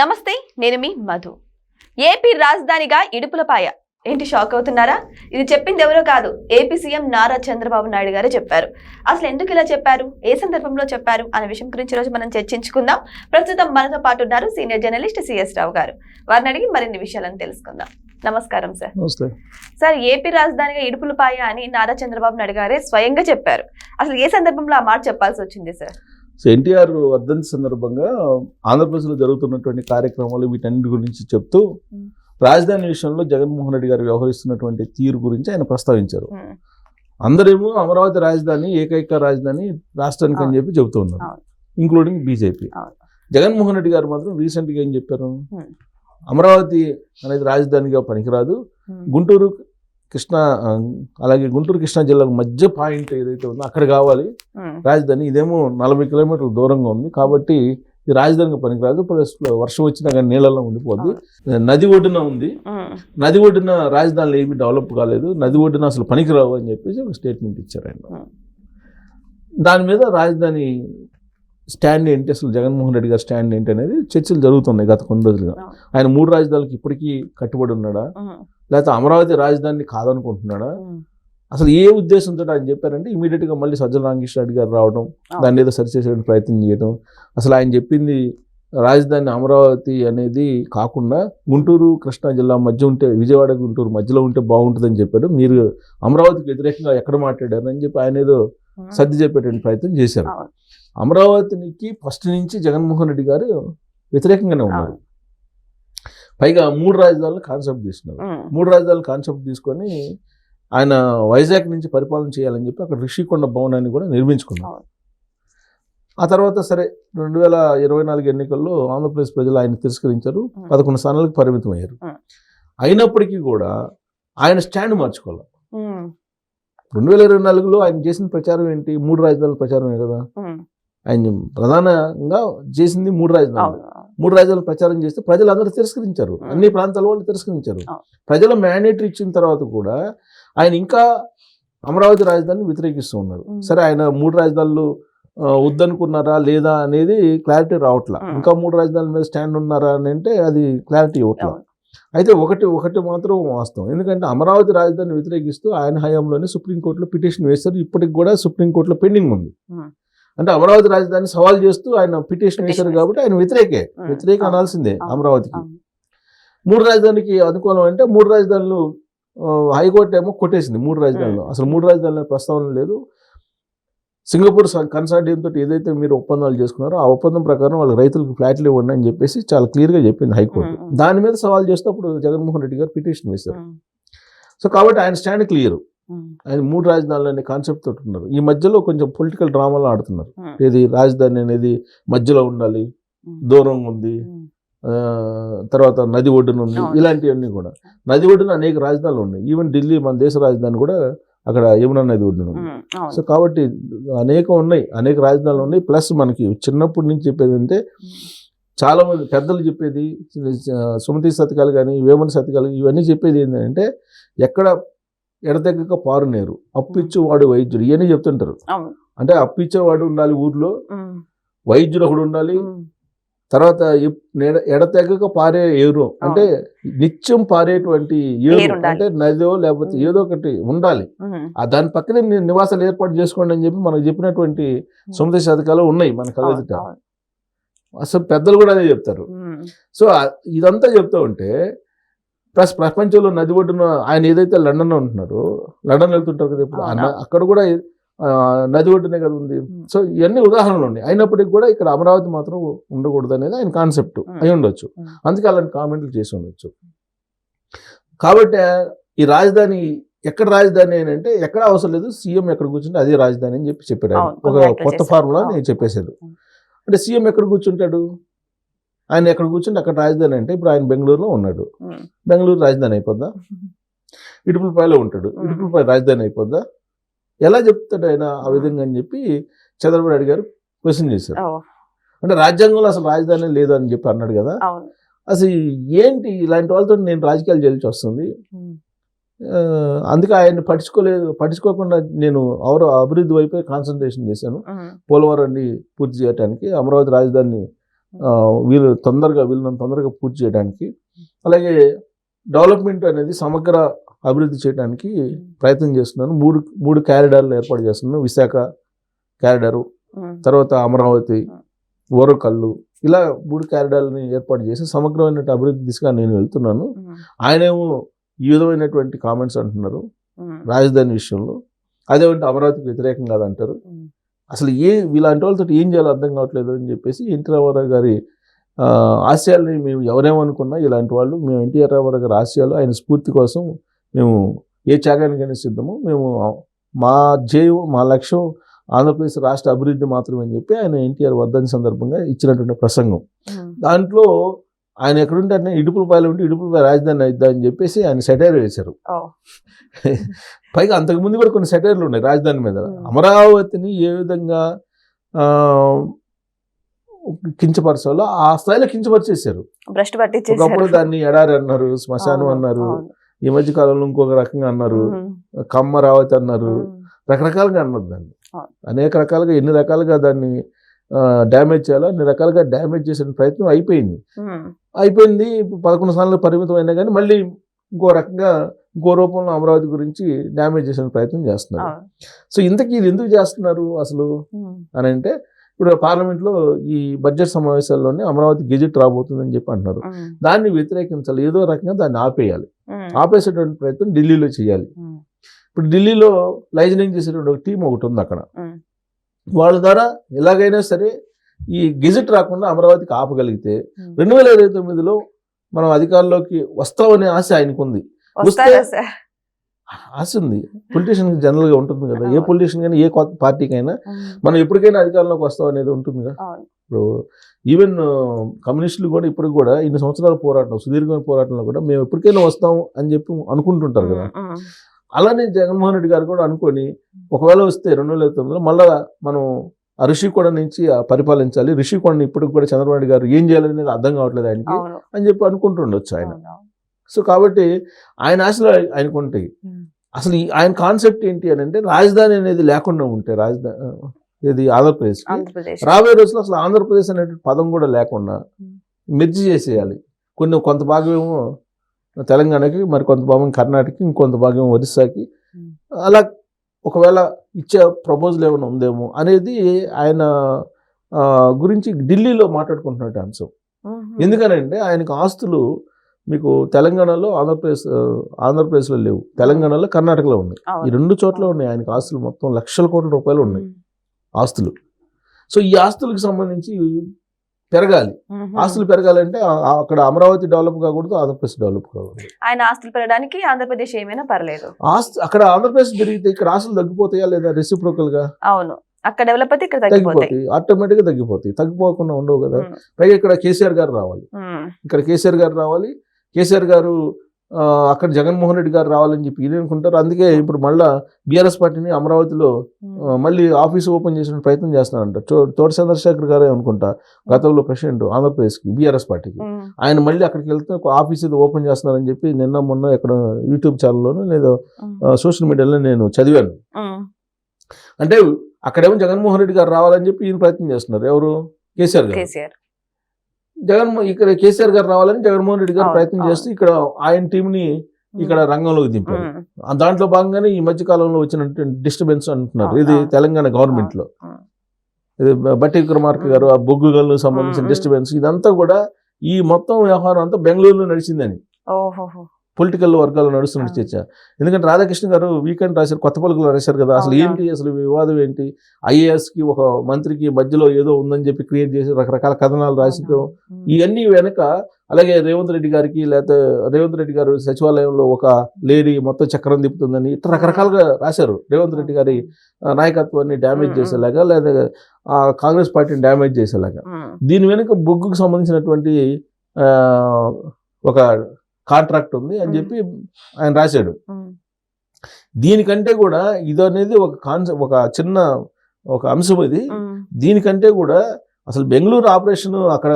నమస్తే, నేను మీ మధు. ఏపీ రాజధానిగా ఇడుపులపాయ. ఏంటి షాక్ అవుతున్నారా? ఇది చెప్పింది ఎవరో కాదు, ఏపీ సీఎం నారా చంద్రబాబు నాయుడు గారే చెప్పారు. అసలు ఎందుకు ఇలా చెప్పారు, ఏ సందర్భంలో చెప్పారు అనే విషయం గురించి రోజు మనం చర్చించుకుందాం. ప్రస్తుతం మనతో పాటు ఉన్నారు సీనియర్ జర్నలిస్ట్ సిఎస్ రావు గారు. వారిని అడిగి మరిన్ని విషయాలను తెలుసుకుందాం. నమస్కారం సార్. సార్, ఏపీ రాజధానిగా ఇడుపులపాయ అని నారా చంద్రబాబు నాయుడు గారే స్వయంగా చెప్పారు. అసలు ఏ సందర్భంలో ఆ మాట చెప్పాల్సి వచ్చింది సార్? ఎన్టీఆర్ వర్ధంతి సందర్భంగా ఆంధ్రప్రదేశ్లో జరుగుతున్నటువంటి కార్యక్రమాలు వీటన్నిటి గురించి చెప్తూ రాజధాని విషయంలో జగన్మోహన్ రెడ్డి గారు వ్యవహరిస్తున్నటువంటి తీరు గురించి ఆయన ప్రస్తావించారు. అందరేమో అమరావతి రాజధాని ఏకైక రాజధాని రాష్ట్రానికి అని చెప్పి చెబుతూ ఉన్నారు, ఇంక్లూడింగ్ బీజేపీ. జగన్మోహన్ రెడ్డి గారు మాత్రం రీసెంట్గా ఏం చెప్పారు, అమరావతి అనేది రాజధానిగా పనికిరాదు, గుంటూరు కృష్ణా జిల్లాకు మధ్య పాయింట్ ఏదైతే ఉందో అక్కడ కావాలి రాజధాని. ఇదేమో 40 కిలోమీటర్ల దూరంగా ఉంది కాబట్టి ఇది రాజధానికి పనికిరాదు. ప్లస్ వర్షం వచ్చినా కానీ నీళ్ళల్లో ఉండిపోద్ది. నది ఒడ్డున ఉంది, నది ఒడ్డున రాజధానులు ఏమీ డెవలప్ కాలేదు, నది ఒడ్డున అసలు పనికిరావు అని చెప్పేసి ఒక స్టేట్మెంట్ ఇచ్చారు ఆయన. దాని మీద రాజధాని స్టాండ్ ఏంటి, అసలు జగన్మోహన్ రెడ్డి గారి స్టాండ్ ఏంటి అనేది చర్చలు జరుగుతున్నాయి గత కొన్ని రోజులుగా. ఆయన 3 రాజధానులకు ఇప్పటికీ కట్టుబడి ఉన్నాడా, లేకపోతే అమరావతి రాజధానిని కాదనుకుంటున్నాడా, అసలు ఏ ఉద్దేశంతో ఆయన చెప్పారంటే ఇమీడియట్గా మళ్ళీ సజ్జల రామకృష్ణారెడ్డి గారు రావడం, దాన్ని ఏదో సరిచేసే ప్రయత్నం చేయడం. అసలు ఆయన చెప్పింది రాజధాని అమరావతి అనేది కాకుండా గుంటూరు కృష్ణా జిల్లా మధ్య ఉంటే, విజయవాడ గుంటూరు మధ్యలో ఉంటే బాగుంటుందని చెప్పాడు. మీరు అమరావతికి వ్యతిరేకంగా ఎక్కడ మాట్లాడారు అని చెప్పి ఆయన ఏదో సర్ది చెప్పేటువంటి ప్రయత్నం చేశారు. అమరావతికి ఫస్ట్ నుంచి జగన్మోహన్ రెడ్డి గారు వ్యతిరేకంగానే ఉన్నారు. పైగా 3 రాజధానుల కాన్సెప్ట్ తీసుకున్నారు. 3 రాజధానుల కాన్సెప్ట్ తీసుకొని ఆయన వైజాగ్ నుంచి పరిపాలన చేయాలని చెప్పి అక్కడ రిషికొండ భవనాన్ని కూడా నిర్మించుకున్నారు. ఆ తర్వాత సరే 2024 ఎన్నికల్లో ఆంధ్రప్రదేశ్ ప్రజలు ఆయన తిరస్కరించారు, 11 స్థానాలకు పరిమితం అయ్యారు. అయినప్పటికీ కూడా ఆయన స్టాండ్ మార్చుకోవాలి. 2024లో ఆయన చేసిన ప్రచారం ఏంటి, 3 రాజధానుల ప్రచారమే కదా. ఆయన ప్రధానంగా చేసింది 3 రాజధానులు. 3 రాజధానులు ప్రచారం చేస్తే ప్రజలందరూ తిరస్కరించారు, అన్ని ప్రాంతాల వాళ్ళు తిరస్కరించారు. ప్రజల మ్యాండేటరీ ఇచ్చిన తర్వాత కూడా ఆయన ఇంకా అమరావతి రాజధానిని వ్యతిరేకిస్తూ ఉన్నారు. సరే, ఆయన 3 రాజధానులు వద్దనుకున్నారా లేదా అనేది క్లారిటీ రావట్లా. ఇంకా 3 రాజధానుల మీద స్టాండ్ ఉన్నారా అని అంటే అది క్లారిటీ ఇవ్వట్లా. అయితే ఒకటి మాత్రం వాస్తవం, ఎందుకంటే అమరావతి రాజధానిని వ్యతిరేకిస్తూ ఆయన హయాంలోనే సుప్రీంకోర్టులో పిటిషన్ వేస్తారు. ఇప్పటికి కూడా సుప్రీంకోర్టులో పెండింగ్ ఉంది. అంటే అమరావతి రాజధాని సవాల్ చేస్తూ ఆయన పిటిషన్ వేశారు కాబట్టి ఆయన వ్యతిరేక అనాల్సిందే అమరావతికి. 3 రాజధానికి అనుకూలం అంటే 3 రాజధానులు హైకోర్టు ఏమో కొట్టేసింది. 3 రాజధానులు అసలు 3 రాజధానుల ప్రస్తావన లేదు. సింగపూర్ కన్సార్టియం తోటి ఏదైతే మీరు ఒప్పందాలు చేసుకున్నారో ఆ ఒప్పందం ప్రకారం వాళ్ళ రైతులకు ఫ్లాట్లు ఇవ్వండి అని చెప్పేసి చాలా క్లియర్గా చెప్పింది హైకోర్టు. దాని మీద సవాల్ చేస్తూ అప్పుడు జగన్మోహన్ రెడ్డి గారు పిటిషన్ వేశారు. సో కాబట్టి ఆయన స్టాండ్ క్లియర్. ఆయన 3 రాజధానులు అనే కాన్సెప్ట్ తోటి ఉన్నారు. ఈ మధ్యలో కొంచెం పొలిటికల్ డ్రామాలు ఆడుతున్నారు. ఏది రాజధాని అనేది మధ్యలో ఉండాలి, దూరం ఉంది, తర్వాత నది ఒడ్డున ఉంది, ఇలాంటివన్నీ కూడా. నది ఒడ్డున అనేక రాజధానులు ఉన్నాయి. ఈవెన్ ఢిల్లీ మన దేశ రాజధాని కూడా అక్కడ యమునా నది ఒడ్డున ఉంది. సో కాబట్టి అనేక రాజధానులు ఉన్నాయి. ప్లస్ మనకి చిన్నప్పటి నుంచి చెప్పేది అంటే చాలా మంది పెద్దలు చెప్పేది, సుమతి శతకాలు కానీ వేమన శతకాలు ఇవన్నీ చెప్పేది ఏంటంటే ఎక్కడ ఎడతెగక పారునేరు, అప్పిచ్చేవాడు వైద్యుడు, ఇవన్నీ చెప్తుంటారు. అంటే అప్పిచ్చేవాడు ఉండాలి ఊర్లో, వైద్యుడు ఒకడు ఉండాలి, తర్వాత ఎడతెగక పారే ఏరు అంటే నిత్యం పారేటువంటి ఏరు అంటే నదో లేకపోతే ఏదో ఒకటి ఉండాలి. దాని పక్కనే నివాసాలు ఏర్పాటు చేసుకోండి అని చెప్పి మనకు చెప్పినటువంటి సుమతి శతకాలు ఉన్నాయి మన కళ్ళ ఎదుట. అసలు పెద్దలు కూడా అదే చెప్తారు. సో ఇదంతా చెప్తూ ఉంటే ప్లస్ ప్రపంచంలో నది ఒడ్డున ఆయన ఏదైతే లండన్లో ఉంటున్నారో, లండన్ వెళ్తుంటారు కదా ఇప్పుడు, అక్కడ కూడా నది ఒడ్డునే కదా ఉంది. సో ఇవన్నీ ఉదాహరణలు ఉన్నాయి. అయినప్పటికీ కూడా ఇక్కడ అమరావతి మాత్రం ఉండకూడదు అనేది ఆయన కాన్సెప్ట్ అయి ఉండొచ్చు. అందుకే అలాంటి కామెంట్లు చేసి ఉండొచ్చు. కాబట్టి ఈ రాజధాని ఎక్కడ రాజధాని అని అంటే ఎక్కడ అవసరం లేదు, సీఎం ఎక్కడ కూర్చుంటే అదే రాజధాని అని చెప్పి చెప్పారు. ఒక కొత్త ఫార్ములా నేను చెప్పేశారు. అంటే సీఎం ఎక్కడ కూర్చుంటాడు, ఆయన ఎక్కడ కూర్చుంటే అక్కడ రాజధాని అంటే ఇప్పుడు ఆయన బెంగళూరులో ఉన్నాడు, బెంగళూరు రాజధాని అయిపోద్దా? ఇడుపులపాయలో ఉంటాడు, ఇడుపులపాయ రాజధాని అయిపోద్దా? ఎలా చెప్తాడు ఆయన ఆ విధంగా అని చెప్పి చంద్రబాబు నాయుడు గారు క్వశ్చన్ చేశారు. అంటే రాజ్యాంగంలో అసలు రాజధాని లేదు అని చెప్పి అన్నాడు కదా. అసలు ఏంటి ఇలాంటి వాళ్ళతో నేను రాజకీయాలు చేయాల్సి వస్తుంది, అందుకే ఆయన పట్టించుకోకుండా నేను అభివృద్ధి వైపే కాన్సన్ట్రేషన్ చేశాను. పోలవరాన్ని పూర్తి చేయడానికి, అమరావతి రాజధానిని వీళ్ళని తొందరగా పూర్తి చేయడానికి, అలాగే డెవలప్మెంట్ అనేది సమగ్ర అభివృద్ధి చేయడానికి ప్రయత్నం చేస్తున్నాను. మూడు క్యారిడార్లు ఏర్పాటు చేస్తున్నాను. విశాఖ క్యారిడారు, తర్వాత అమరావతి, ఓరకల్లు, ఇలా 3 క్యారిడార్లని ఏర్పాటు చేసి సమగ్రమైన అభివృద్ధి దిశగా నేను వెళ్తున్నాను. ఆయనేమో ఈ విధమైనటువంటి కామెంట్స్ అంటున్నారు రాజధాని విషయంలో. అదేమంటే అమరావతికి వ్యతిరేకం కాదంటారు. అసలు వీళ్ళంటి వాళ్ళతో ఏం చేయాలో అర్థం కావట్లేదు అని చెప్పేసి ఎన్టీ రామారావు గారి ఆశయాల్ని మేము ఎవరేమనుకున్నా ఇలాంటి వాళ్ళు, మేము ఎన్టీఆర్ రామారావు గారి ఆశయాలు, ఆయన స్ఫూర్తి కోసం మేము ఏ త్యాగానికైనా సిద్ధము. మేము మా ధ్యేయం, మా లక్ష్యం ఆంధ్రప్రదేశ్ రాష్ట్ర అభివృద్ధి మాత్రమే అని చెప్పి ఆయన ఎన్టీఆర్ వర్ధంతి సందర్భంగా ఇచ్చినటువంటి ప్రసంగం. దాంట్లో ఆయన ఎక్కడుంటే అంటే ఇడుపులపాయలు ఉంటే ఇడుపులపాయ రాజధాని అయిద్దా అని చెప్పేసి ఆయన సెటైర్ వేశారు. పైగా అంతకుముందు కూడా కొన్ని సెటైర్లు ఉన్నాయి రాజధాని మీద. అమరావతిని ఏ విధంగా కించపరచాలో ఆ స్థాయిలో కించపరిచేశారు. ఒకప్పుడు దాన్ని ఎడారి అన్నారు, శ్మశానం అన్నారు, ఈ మధ్య కాలంలో ఇంకొక రకంగా అన్నారు, కమ్మరావతి అన్నారు, రకరకాలుగా అన్నారు. దాన్ని అనేక రకాలుగా, ఎన్ని రకాలుగా దాన్ని డ్యామేజ్ చేయాలో అన్ని రకాలుగా డ్యామేజ్ చేసే ప్రయత్నం అయిపోయింది. 11 సార్లు పరిమితం అయినా కానీ మళ్ళీ ఇంకో రకంగా ఇంకో రూపంలో అమరావతి గురించి డ్యామేజ్ చేసే ప్రయత్నం చేస్తున్నారు. సో ఇంతకీ ఇది ఎందుకు చేస్తున్నారు అసలు అని అంటే, ఇప్పుడు పార్లమెంట్లో ఈ బడ్జెట్ సమావేశాల్లోనే అమరావతి గెజెట్ రాబోతుందని చెప్పి అంటున్నారు. దాన్ని వ్యతిరేకించాలి, ఏదో రకంగా దాన్ని ఆపేయాలి. ఆపేసేటువంటి ప్రయత్నం ఢిల్లీలో చేయాలి. ఇప్పుడు ఢిల్లీలో లైజనింగ్ చేసేటువంటి ఒక టీం ఒకటి ఉంది అక్కడ. వాళ్ళ ద్వారా ఎలాగైనా సరే ఈ గెజెట్ రాకుండా అమరావతికి ఆపగలిగితే 2029లో మనం అధికారంలోకి వస్తామనే ఆశ ఆయనకు ఉంది. ఆశ ఉంది. పొలిటీషియన్ జనరల్ గా ఉంటుంది కదా, ఏ పొలిటీషియన్ కానీ ఏ కొత్త పార్టీకైనా మనం ఎప్పటికైనా అధికారంలోకి వస్తాం అనేది ఉంటుంది కదా. ఇప్పుడు ఈవెన్ కమ్యూనిస్టులు కూడా ఇప్పుడు కూడా ఇన్ని సంవత్సరాల పోరాటం, సుదీర్ఘమైన పోరాటంలో కూడా మేము ఎప్పటికైనా వస్తాం అని చెప్పి అనుకుంటుంటారు కదా. అలానే జగన్మోహన్ రెడ్డి గారు కూడా అనుకొని ఒకవేళ వస్తే 2029లో మళ్ళా మనం ఆ ఋషికొండ నుంచి పరిపాలించాలి, ఋషికొండని ఇప్పటికి కూడా చంద్రబాబు నాయుడు గారు ఏం చేయాలనేది అర్థం కావట్లేదు ఆయనకి అని చెప్పి అనుకుంటుండొచ్చు ఆయన. సో కాబట్టి ఆయన ఆశలు ఆయనకు ఉంటాయి. అసలు ఆయన కాన్సెప్ట్ ఏంటి అని అంటే, రాజధాని అనేది లేకుండా ఉంటే, రాజధాని ఇది ఆంధ్రప్రదేశ్ రాబోయే రోజుల్లో అసలు ఆంధ్రప్రదేశ్ అనే పదం కూడా లేకుండా మెర్జి చేసేయాలి. కొంత భాగం ఏమో తెలంగాణకి, మరి కొంత భాగం కర్ణాటకకి, ఇంకొంత భాగం ఒరిస్సాకి, అలా ఒకవేళ ఇచ్చే ప్రపోజల్ ఏమైనా ఉందేమో అనేది ఆయన గురించి ఢిల్లీలో మాట్లాడుకుంటున్నట్టు అంశం. ఎందుకనంటే ఆయనకు ఆస్తులు మీకు తెలంగాణలో ఆంధ్రప్రదేశ్లో లేవు, తెలంగాణలో కర్ణాటకలో ఉన్నాయి. ఈ 2 చోట్ల ఉన్నాయి ఆయనకు ఆస్తులు. మొత్తం లక్షల కోట్ల రూపాయలు ఉన్నాయి ఆస్తులు. సో ఈ ఆస్తులకు సంబంధించి పెరగాలి. ఆస్తులు పెరగాలంటే అక్కడ అమరావతి డెవలప్ కాకూడదు, ఆంధ్రప్రదేశ్ డెవలప్ కాకూడదు. ఆయన ఆస్తులు పెరగడానికి ఆంధ్రప్రదేశ్ ఏమైనా పర్లేదు. అక్కడ ఆంధ్రప్రదేశ్ పెరిగితే ఇక్కడ ఆస్తులు తగ్గిపోతాయా లేదా? రెసిప్రోకల్ గా. అవును, అక్కడ డెవలప్ అయితే ఇక్కడ తగ్గిపోతాయి, ఆటోమేటిక్ గా తగ్గిపోతాయి. తగ్గిపోకుండా ఉండవు కదా. పైగా ఇక్కడ కేసీఆర్ గారు రావాలి, కేసీఆర్ గారు అక్కడ జగన్మోహన్ రెడ్డి గారు రావాలని చెప్పి ఇది అనుకుంటారు. అందుకే ఇప్పుడు మళ్ళా బీఆర్ఎస్ పార్టీని అమరావతిలో మళ్ళీ ఆఫీస్ ఓపెన్ చేసిన ప్రయత్నం చేస్తున్నారంట. తోట చంద్రశేఖర్ గారే అనుకుంటా గతంలో ప్రెసిడెంట్ ఆంధ్రప్రదేశ్కి, బీఆర్ఎస్ పార్టీకి. ఆయన మళ్ళీ అక్కడికి వెళ్తే ఒక ఆఫీస్ ఏదో ఓపెన్ చేస్తున్నారని చెప్పి నిన్న మొన్న ఎక్కడ యూట్యూబ్ ఛానల్లోనూ లేదా సోషల్ మీడియాలో నేను చదివాను. అంటే అక్కడేమో జగన్మోహన్ రెడ్డి గారు రావాలని చెప్పి ఈయన ప్రయత్నం చేస్తున్నారు. ఎవరు? కేసీఆర్ గారు. ఇక్కడ కేసీఆర్ గారు రావాలని జగన్మోహన్ రెడ్డి గారు ప్రయత్నం చేస్తూ ఇక్కడ ఆయన టీంని ఇక్కడ రంగంలోకి దింపారు. దాంట్లో భాగంగానే ఈ మధ్య కాలంలో వచ్చిన డిస్టర్బెన్స్ అంటున్నారు. ఇది తెలంగాణ గవర్నమెంట్ లో ఇది బట్టి విక్రమార్క గారు ఆ బొగ్గు గనులకు సంబంధించిన డిస్టర్బెన్స్, ఇదంతా కూడా ఈ మొత్తం వ్యవహారం అంతా బెంగళూరులో నడిచిందని పొలిటికల్ వర్గాల్లో నడుస్తున్న చర్చ. ఎందుకంటే రాధాకృష్ణ గారు వీకెండ్ రాశారు, కొత్త పలుకులు రాశారు కదా. అసలు ఏంటి అసలు వివాదం ఏంటి? IAS కి ఒక మంత్రికి మధ్యలో ఏదో ఉందని చెప్పి క్రియేట్ చేసి రకరకాల కథనాలు రాసిటం, ఇవన్నీ వెనక అలాగే రేవంత్ రెడ్డి గారికి, లేకపోతే రేవంత్ రెడ్డి గారు సచివాలయంలో ఒక లేడీ మొత్తం చక్రం తిప్పుతుందని ఇట్లా రకరకాలుగా రాశారు. రేవంత్ రెడ్డి గారి నాయకత్వాన్ని డ్యామేజ్ చేసేలాగా, లేదా కాంగ్రెస్ పార్టీని డ్యామేజ్ చేసేలాగా. దీని వెనుక బొగ్గుకు సంబంధించినటువంటి ఒక కాంట్రాక్ట్ ఉంది అని చెప్పి ఆయన రాశాడు. దీనికంటే కూడా ఇది అనేది ఒక చిన్న అంశం. ఇది దీనికంటే కూడా అసలు బెంగళూరు ఆపరేషన్ అక్కడ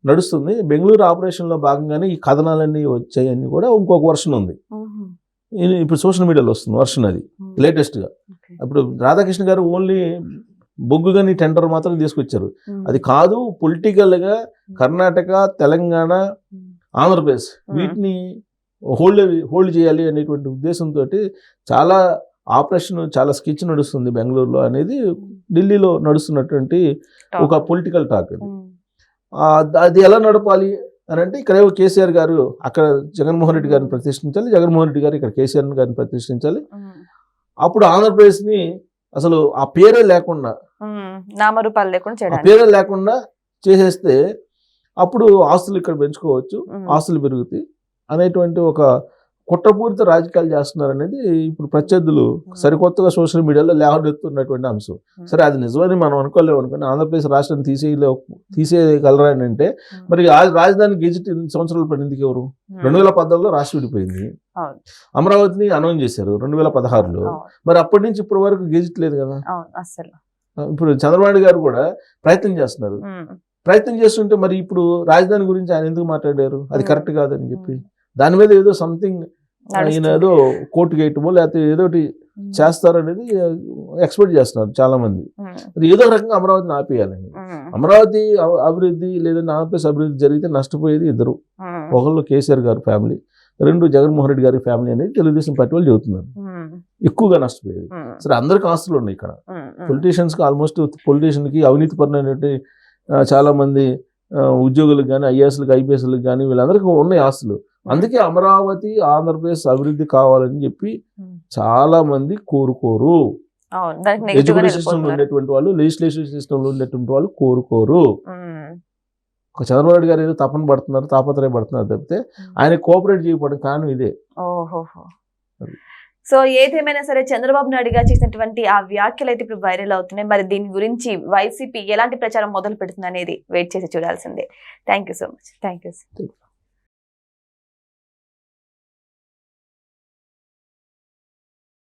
నడుస్తుంది. బెంగళూరు ఆపరేషన్ లో భాగంగానే ఈ కథనాలన్నీ వచ్చాయని కూడా ఇంకొక వర్షన్ ఉంది. ఇప్పుడు సోషల్ మీడియాలో వస్తుంది వర్షన్, అది లేటెస్ట్ గా. ఇప్పుడు రాధాకృష్ణ గారు ఓన్లీ బొగ్గు గని టెండర్ మాత్రం తీసుకొచ్చారు. అది కాదు, పొలిటికల్ గా కర్ణాటక, తెలంగాణ, ఆంధ్రప్రదేశ్ వీటిని హోల్డ్ చేయాలి అనేటువంటి ఉద్దేశంతో చాలా ఆపరేషన్, చాలా స్కెచ్ నడుస్తుంది బెంగళూరులో అనేది ఢిల్లీలో నడుస్తున్నటువంటి ఒక పొలిటికల్ టాక్. అది ఎలా నడపాలి అని అంటే ఇక్కడ కేసీఆర్ గారు అక్కడ జగన్మోహన్ రెడ్డి గారిని ప్రతిష్ఠించాలి, జగన్మోహన్ రెడ్డి గారు ఇక్కడ కేసీఆర్ గారిని ప్రతిష్ఠించాలి. అప్పుడు ఆంధ్రప్రదేశ్ ని అసలు ఆ పేరే లేకుండా, నామరూపాలు లేకుండా, పేరే లేకుండా చేసేస్తే అప్పుడు ఆస్తులు ఇక్కడ పెంచుకోవచ్చు, ఆస్తులు పెరుగుతాయి అనేటువంటి ఒక కుట్రపూరిత రాజకీయాలు చేస్తున్నారు అనేది ఇప్పుడు ప్రత్యర్థులు సరికొత్తగా సోషల్ మీడియాలో లేవనెత్తున్నటువంటి అంశం. సరే, అది నిజమని మనం అనుకోలేము అనుకోండి. ఆంధ్రప్రదేశ్ రాష్ట్రాన్ని తీసేయగలరా అని అంటే మరి రాజధాని గెజిట్ 8 సంవత్సరాలు పడింది ఎవరు? 2014లో రాష్ట్రం విడిపోయింది. అమరావతిని అనౌన్స్ చేశారు 2016లో. మరి అప్పటి నుంచి ఇప్పటి వరకు గెజిట్ లేదు కదా. ఇప్పుడు చంద్రబాబు గారు కూడా ప్రయత్నం చేస్తున్నారు. ప్రయత్నం చేస్తుంటే మరి ఇప్పుడు రాజధాని గురించి ఆయన ఎందుకు మాట్లాడారు? అది కరెక్ట్ కాదని చెప్పి దాని మీద ఏదో సంథింగ్ ఆయన ఏదో కోర్టు గేయటమో లేకపోతే ఏదోటి చేస్తారనేది ఎక్స్పెక్ట్ చేస్తున్నారు చాలా మంది. అది ఏదో రకంగా అమరావతిని ఆపేయాలని. అమరావతి అభివృద్ధి లేదంటే ఆంధ్రప్రదేశ్ అభివృద్ధి జరిగితే నష్టపోయేది ఇద్దరు. ఒకళ్ళు కేసీఆర్ గారి ఫ్యామిలీ, 2 జగన్మోహన్ రెడ్డి గారి ఫ్యామిలీ అనేది తెలుగుదేశం పార్టీ వాళ్ళు చెబుతున్నారు. ఎక్కువగా నష్టపోయేది. సరే, అందరికి ఆస్తులు ఉన్నాయి ఇక్కడ. పొలిటీషియన్స్ కి ఆల్మోస్ట్ పొలిటీషియన్కి అవినీతి పరమైనటువంటి చాలా మంది ఉద్యోగులకు కానీ, ఐఏఎస్లకు, ఐపీఎస్లకు కానీ వీళ్ళందరికీ ఉన్నాయి ఆస్తులు. అందుకే అమరావతి ఆంధ్రప్రదేశ్ అభివృద్ధి కావాలని చెప్పి చాలా మంది కోరుకోరు. ఎడ్యుకేషన్ సిస్టమ్ లో ఉండేటువంటి వాళ్ళు, లెజిస్లేటివ్ సిస్టమ్ లో ఉండేటువంటి వాళ్ళు కోరుకోరు. ఒక చంద్రబాబు నాయుడు గారు ఏదో తపన పడుతున్నారు, తాపత్రయపడుతున్నారు తప్పితే ఆయన కోఆపరేట్ చేయకపోవడం కారణం ఇదే. సో ఏదేమైనా సరే చంద్రబాబు నాయుడు గారు చేసినటువంటి ఆ వ్యాఖ్యలు అయితే ఇప్పుడు వైరల్ అవుతున్నాయి. మరి దీని గురించి వైసీపీ ఎలాంటి ప్రచారం మొదలు పెడుతుంది అనేది వెయిట్ చేసి చూడాల్సిందే. Thank you so much. Thank you.